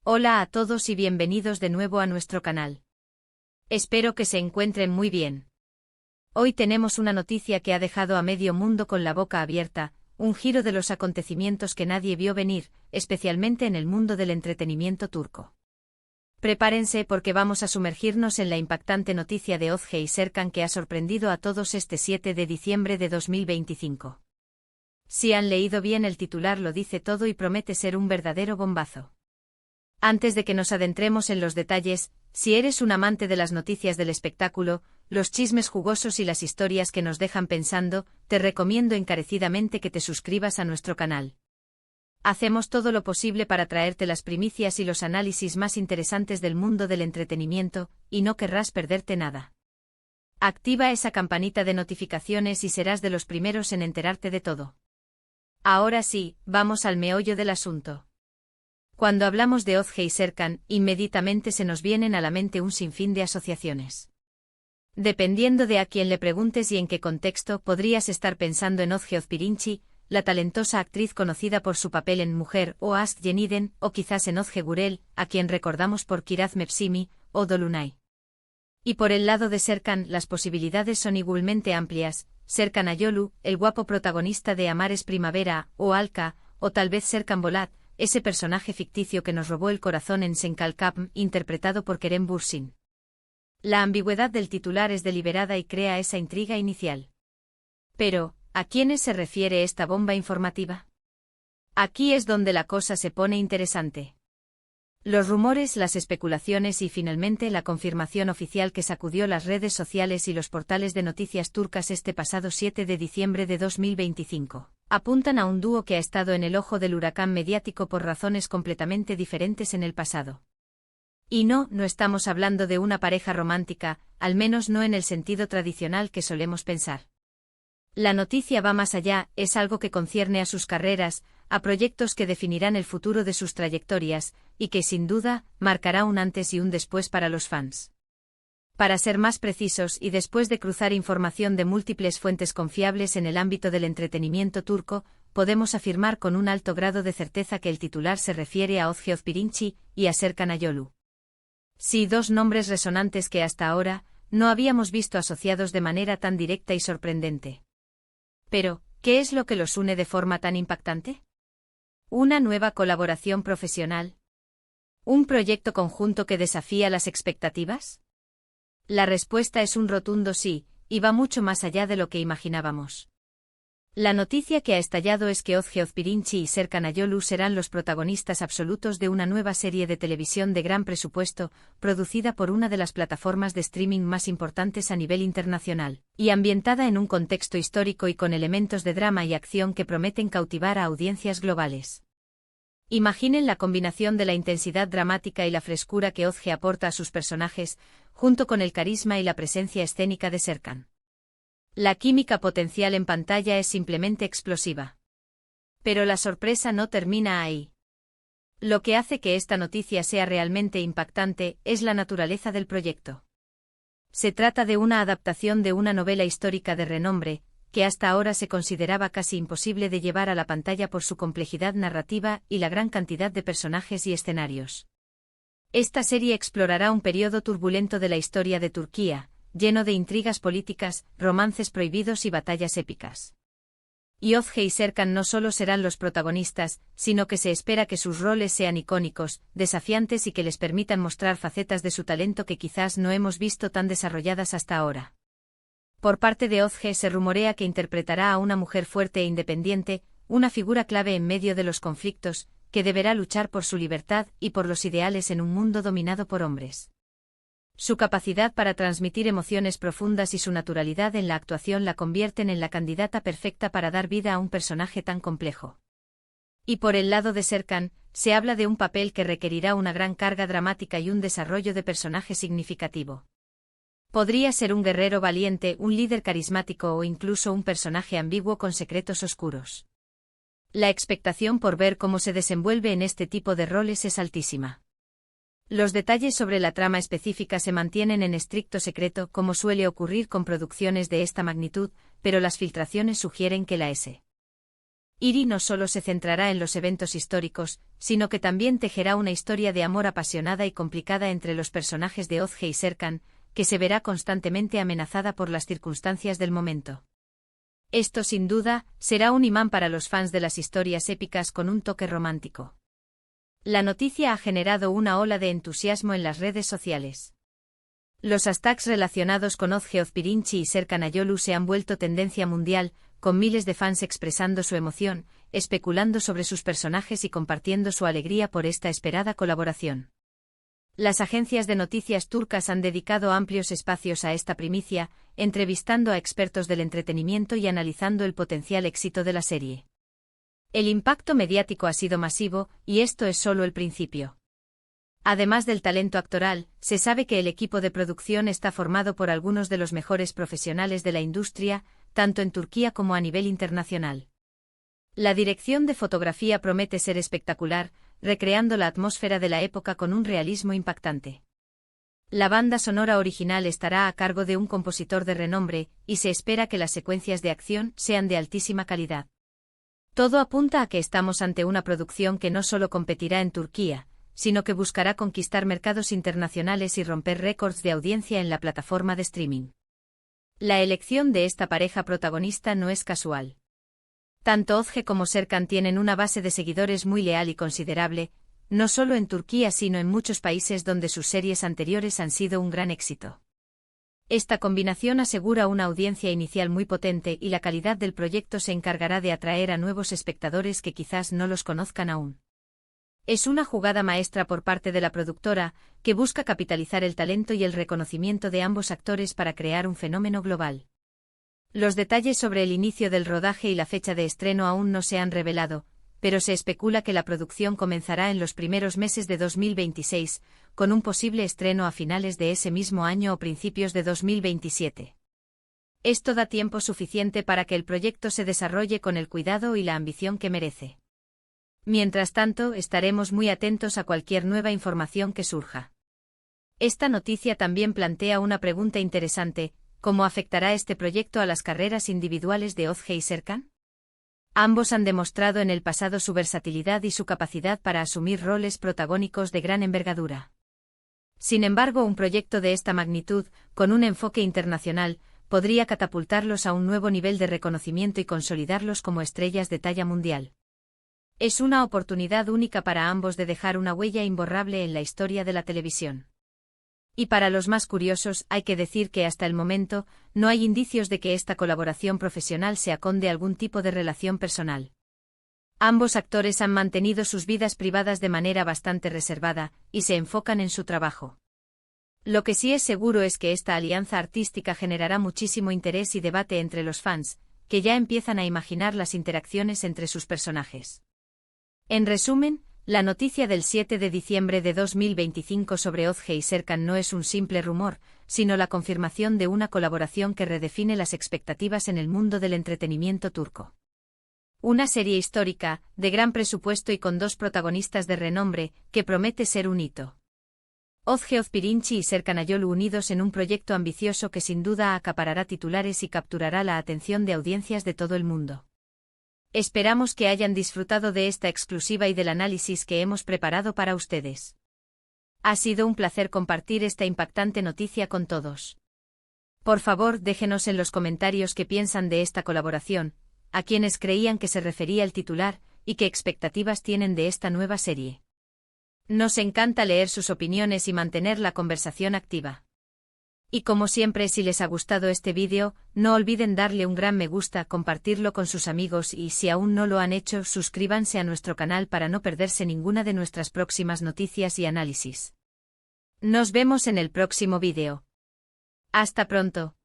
Hola a todos y bienvenidos de nuevo a nuestro canal. Espero que se encuentren muy bien. Hoy tenemos una noticia que ha dejado a medio mundo con la boca abierta, un giro de los acontecimientos que nadie vio venir, especialmente en el mundo del entretenimiento turco. Prepárense porque vamos a sumergirnos en la impactante noticia de Özge Serkan que ha sorprendido a todos este 7 de diciembre de 2025. Si han leído bien el titular lo dice todo y promete ser un verdadero bombazo. Antes de que nos adentremos en los detalles, si eres un amante de las noticias del espectáculo, los chismes jugosos y las historias que nos dejan pensando, te recomiendo encarecidamente que te suscribas a nuestro canal. Hacemos todo lo posible para traerte las primicias y los análisis más interesantes del mundo del entretenimiento, y no querrás perderte nada. Activa esa campanita de notificaciones y serás de los primeros en enterarte de todo. Ahora sí, vamos al meollo del asunto. Cuando hablamos de Özge Serkan, inmediatamente se nos vienen a la mente un sinfín de asociaciones. Dependiendo de a quién le preguntes y en qué contexto, podrías estar pensando en Özge Özpirinçci, la talentosa actriz conocida por su papel en Mujer o Aşk Yeniden, o quizás en Özge Gürel, a quien recordamos por Kiraz Mevsimi, o Dolunay. Y por el lado de Serkan, las posibilidades son igualmente amplias: Serkan Ayolu, el guapo protagonista de Amar es Primavera, o Alka, o tal vez Serkan Bolat, ese personaje ficticio que nos robó el corazón en Senkalkapm, interpretado por Kerem Bürsin. La ambigüedad del titular es deliberada y crea esa intriga inicial. Pero, ¿a quiénes se refiere esta bomba informativa? Aquí es donde la cosa se pone interesante. Los rumores, las especulaciones y finalmente la confirmación oficial que sacudió las redes sociales y los portales de noticias turcas este pasado 7 de diciembre de 2025. Apuntan a un dúo que ha estado en el ojo del huracán mediático por razones completamente diferentes en el pasado. Y no estamos hablando de una pareja romántica, al menos no en el sentido tradicional que solemos pensar. La noticia va más allá, es algo que concierne a sus carreras, a proyectos que definirán el futuro de sus trayectorias, y que sin duda, marcará un antes y un después para los fans. Para ser más precisos y después de cruzar información de múltiples fuentes confiables en el ámbito del entretenimiento turco, podemos afirmar con un alto grado de certeza que el titular se refiere a Özge Özpirinçci y a Serkan Ayolu. Sí, dos nombres resonantes que hasta ahora no habíamos visto asociados de manera tan directa y sorprendente. Pero, ¿qué es lo que los une de forma tan impactante? ¿Una nueva colaboración profesional? ¿Un proyecto conjunto que desafía las expectativas? La respuesta es un rotundo sí, y va mucho más allá de lo que imaginábamos. La noticia que ha estallado es que Özge Özpirinçci y Serkan Ayolu serán los protagonistas absolutos de una nueva serie de televisión de gran presupuesto, producida por una de las plataformas de streaming más importantes a nivel internacional, y ambientada en un contexto histórico y con elementos de drama y acción que prometen cautivar a audiencias globales. Imaginen la combinación de la intensidad dramática y la frescura que Özge aporta a sus personajes, junto con el carisma y la presencia escénica de Serkan. La química potencial en pantalla es simplemente explosiva. Pero la sorpresa no termina ahí. Lo que hace que esta noticia sea realmente impactante es la naturaleza del proyecto. Se trata de una adaptación de una novela histórica de renombre, que hasta ahora se consideraba casi imposible de llevar a la pantalla por su complejidad narrativa y la gran cantidad de personajes y escenarios. Esta serie explorará un periodo turbulento de la historia de Turquía, lleno de intrigas políticas, romances prohibidos y batallas épicas. Y Özge y Serkan no solo serán los protagonistas, sino que se espera que sus roles sean icónicos, desafiantes y que les permitan mostrar facetas de su talento que quizás no hemos visto tan desarrolladas hasta ahora. Por parte de Özge se rumorea que interpretará a una mujer fuerte e independiente, una figura clave en medio de los conflictos, que deberá luchar por su libertad y por los ideales en un mundo dominado por hombres. Su capacidad para transmitir emociones profundas y su naturalidad en la actuación la convierten en la candidata perfecta para dar vida a un personaje tan complejo. Y por el lado de Serkan, se habla de un papel que requerirá una gran carga dramática y un desarrollo de personaje significativo. Podría ser un guerrero valiente, un líder carismático o incluso un personaje ambiguo con secretos oscuros. La expectación por ver cómo se desenvuelve en este tipo de roles es altísima. Los detalles sobre la trama específica se mantienen en estricto secreto, como suele ocurrir con producciones de esta magnitud, pero las filtraciones sugieren que la S. Iri no solo se centrará en los eventos históricos, sino que también tejerá una historia de amor apasionada y complicada entre los personajes de Ozge y Serkan, que se verá constantemente amenazada por las circunstancias del momento. Esto sin duda será un imán para los fans de las historias épicas con un toque romántico. La noticia ha generado una ola de entusiasmo en las redes sociales. Los hashtags relacionados con Ozge Ozpirinchi y Serkan Ayolu se han vuelto tendencia mundial, con miles de fans expresando su emoción, especulando sobre sus personajes y compartiendo su alegría por esta esperada colaboración. Las agencias de noticias turcas han dedicado amplios espacios a esta primicia, entrevistando a expertos del entretenimiento y analizando el potencial éxito de la serie. El impacto mediático ha sido masivo, y esto es solo el principio. Además del talento actoral, se sabe que el equipo de producción está formado por algunos de los mejores profesionales de la industria, tanto en Turquía como a nivel internacional. La dirección de fotografía promete ser espectacular, recreando la atmósfera de la época con un realismo impactante. La banda sonora original estará a cargo de un compositor de renombre, y se espera que las secuencias de acción sean de altísima calidad. Todo apunta a que estamos ante una producción que no solo competirá en Turquía, sino que buscará conquistar mercados internacionales y romper récords de audiencia en la plataforma de streaming. La elección de esta pareja protagonista no es casual. Tanto Ozge como Serkan tienen una base de seguidores muy leal y considerable, no solo en Turquía sino en muchos países donde sus series anteriores han sido un gran éxito. Esta combinación asegura una audiencia inicial muy potente y la calidad del proyecto se encargará de atraer a nuevos espectadores que quizás no los conozcan aún. Es una jugada maestra por parte de la productora, que busca capitalizar el talento y el reconocimiento de ambos actores para crear un fenómeno global. Los detalles sobre el inicio del rodaje y la fecha de estreno aún no se han revelado, pero se especula que la producción comenzará en los primeros meses de 2026, con un posible estreno a finales de ese mismo año o principios de 2027. Esto da tiempo suficiente para que el proyecto se desarrolle con el cuidado y la ambición que merece. Mientras tanto, estaremos muy atentos a cualquier nueva información que surja. Esta noticia también plantea una pregunta interesante: ¿cómo afectará este proyecto a las carreras individuales de Ozge y Serkan? Ambos han demostrado en el pasado su versatilidad y su capacidad para asumir roles protagónicos de gran envergadura. Sin embargo, un proyecto de esta magnitud, con un enfoque internacional, podría catapultarlos a un nuevo nivel de reconocimiento y consolidarlos como estrellas de talla mundial. Es una oportunidad única para ambos de dejar una huella imborrable en la historia de la televisión. Y para los más curiosos, hay que decir que hasta el momento, no hay indicios de que esta colaboración profesional se aconde algún tipo de relación personal. Ambos actores han mantenido sus vidas privadas de manera bastante reservada, y se enfocan en su trabajo. Lo que sí es seguro es que esta alianza artística generará muchísimo interés y debate entre los fans, que ya empiezan a imaginar las interacciones entre sus personajes. En resumen, la noticia del 7 de diciembre de 2025 sobre Ozge y Serkan no es un simple rumor, sino la confirmación de una colaboración que redefine las expectativas en el mundo del entretenimiento turco. Una serie histórica, de gran presupuesto y con dos protagonistas de renombre, que promete ser un hito. Ozge Ozpirinchi y Serkan Ayolu unidos en un proyecto ambicioso que sin duda acaparará titulares y capturará la atención de audiencias de todo el mundo. Esperamos que hayan disfrutado de esta exclusiva y del análisis que hemos preparado para ustedes. Ha sido un placer compartir esta impactante noticia con todos. Por favor, déjenos en los comentarios qué piensan de esta colaboración, a quienes creían que se refería el titular, y qué expectativas tienen de esta nueva serie. Nos encanta leer sus opiniones y mantener la conversación activa. Y como siempre, si les ha gustado este vídeo, no olviden darle un gran me gusta, compartirlo con sus amigos y si aún no lo han hecho, suscríbanse a nuestro canal para no perderse ninguna de nuestras próximas noticias y análisis. Nos vemos en el próximo vídeo. Hasta pronto.